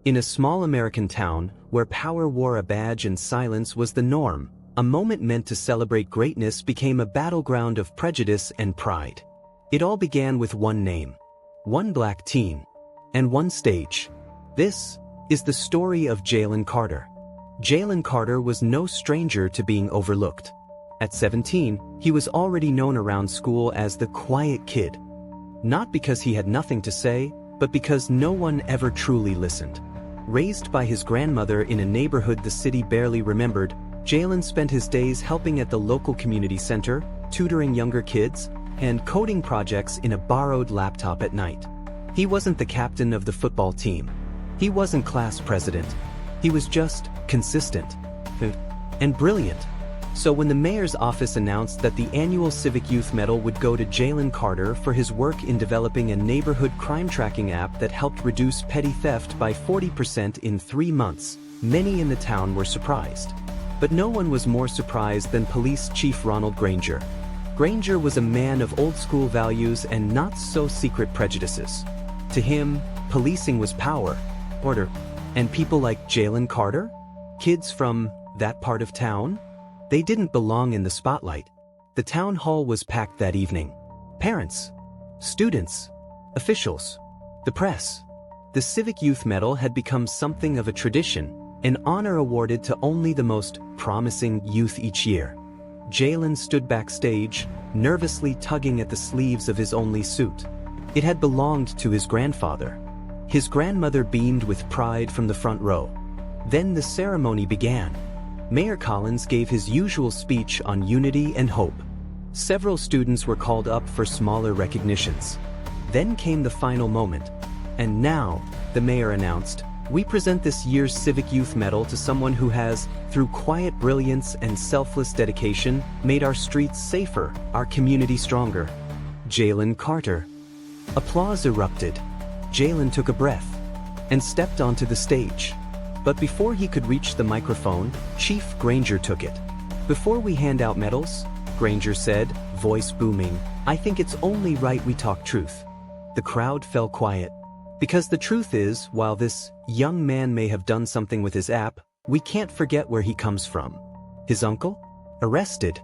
In a small American town, where power wore a badge and silence was the norm, a moment meant to celebrate greatness became a battleground of prejudice and pride. It all began with one name, one black teen, and one stage. This is the story of Jalen Carter. Jalen Carter was no stranger to being overlooked. At 17, he was already known around school as the quiet kid. Not because he had nothing to say, but because no one ever truly listened. Raised by his grandmother in a neighborhood the city barely remembered, Jalen spent his days helping at the local community center, tutoring younger kids, and coding projects in a borrowed laptop at night. He wasn't the captain of the football team. He wasn't class president. He was just consistent and brilliant. So when the mayor's office announced that the annual Civic Youth Medal would go to Jalen Carter for his work in developing a neighborhood crime tracking app that helped reduce petty theft by 40% in 3 months, many in the town were surprised. But no one was more surprised than Police Chief Ronald Granger. Granger was a man of old-school values and not-so-secret prejudices. To him, policing was power, order, and people like Jalen Carter, kids from that part of town, they didn't belong in the spotlight. The town hall was packed that evening. Parents, students, officials, the press. The Civic Youth Medal had become something of a tradition, an honor awarded to only the most promising youth each year. Jalen stood backstage, nervously tugging at the sleeves of his only suit. It had belonged to his grandfather. His grandmother beamed with pride from the front row. Then the ceremony began. Mayor Collins gave his usual speech on unity and hope. Several students were called up for smaller recognitions. Then came the final moment. And now, the mayor announced, we present this year's Civic Youth Medal to someone who has, through quiet brilliance and selfless dedication, made our streets safer, our community stronger. Jalen Carter. Applause erupted. Jalen took a breath and stepped onto the stage. But before he could reach the microphone, Chief Granger took it. Before we hand out medals, Granger said, voice booming, I think it's only right we talk truth. The crowd fell quiet. Because the truth is, while this young man may have done something with his app, we can't forget where he comes from. His uncle? Arrested.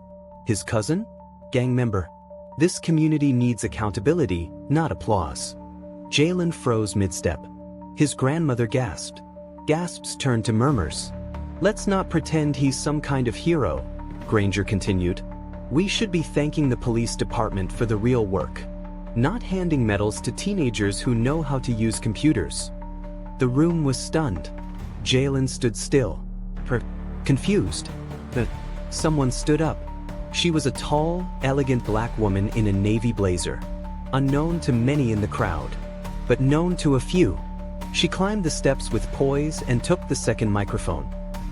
His cousin? Gang member. This community needs accountability, not applause. Jalen froze mid-step. His grandmother gasped. Gasps turned to murmurs. Let's not pretend he's some kind of hero, Granger continued. We should be thanking the police department for the real work, not handing medals to teenagers who know how to use computers. The room was stunned. Jalen stood still, confused. Someone stood up. She was a tall, elegant black woman in a navy blazer, unknown to many in the crowd, but known to a few. She climbed the steps with poise and took the second microphone.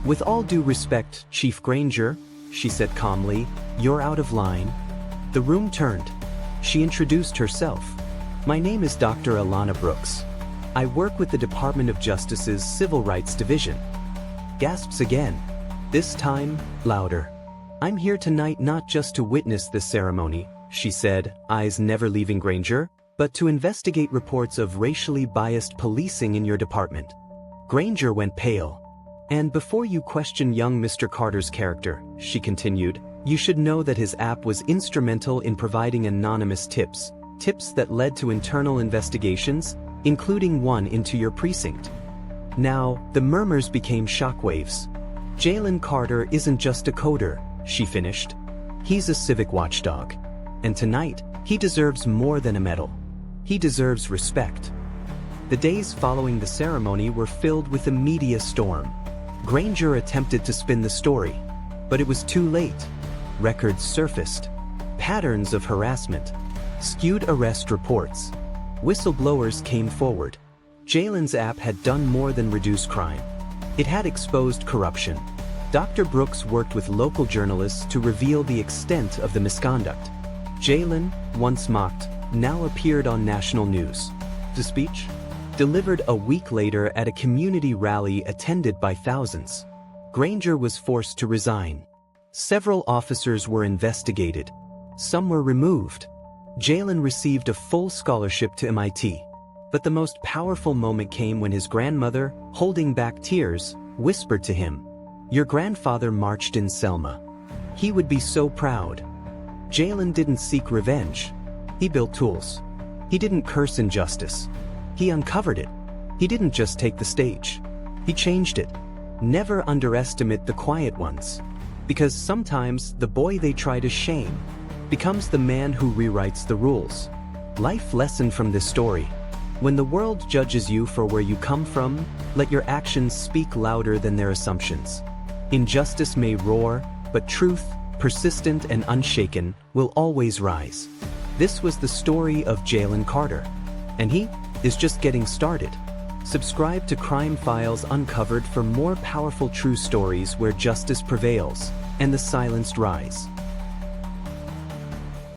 With all due respect, Chief Granger, she said calmly, you're out of line. The room turned. She introduced herself. My name is Dr. Alana Brooks. I work with the Department of Justice's Civil Rights Division. Gasps again. This time, louder. I'm here tonight not just to witness this ceremony, she said, eyes never leaving Granger, but to investigate reports of racially biased policing in your department. Granger went pale. And before you question young Mr. Carter's character, she continued, you should know that his app was instrumental in providing anonymous tips that led to internal investigations, including one into your precinct. Now, the murmurs became shockwaves. Jalen Carter isn't just a coder, she finished. He's a civic watchdog. And tonight, he deserves more than a medal. He deserves respect. The days following the ceremony were filled with a media storm. Granger attempted to spin the story, but it was too late. Records surfaced. Patterns of harassment. Skewed arrest reports. Whistleblowers came forward. Jalen's app had done more than reduce crime. It had exposed corruption. Dr. Brooks worked with local journalists to reveal the extent of the misconduct. Jalen, once mocked, now appeared on national news. The speech? Delivered a week later at a community rally attended by thousands. Granger was forced to resign. Several officers were investigated. Some were removed. Jalen received a full scholarship to MIT. But the most powerful moment came when his grandmother, holding back tears, whispered to him, "Your grandfather marched in Selma. He would be so proud." Jalen didn't seek revenge. He built tools. He didn't curse injustice. He uncovered it. He didn't just take the stage. He changed it. Never underestimate the quiet ones. Because sometimes the boy they try to shame becomes the man who rewrites the rules. Life lesson from this story. When the world judges you for where you come from, let your actions speak louder than their assumptions. Injustice may roar, but truth, persistent and unshaken, will always rise. This was the story of Jalen Carter. And he is just getting started. Subscribe to Crime Files Uncovered for more powerful true stories where justice prevails and the silenced rise.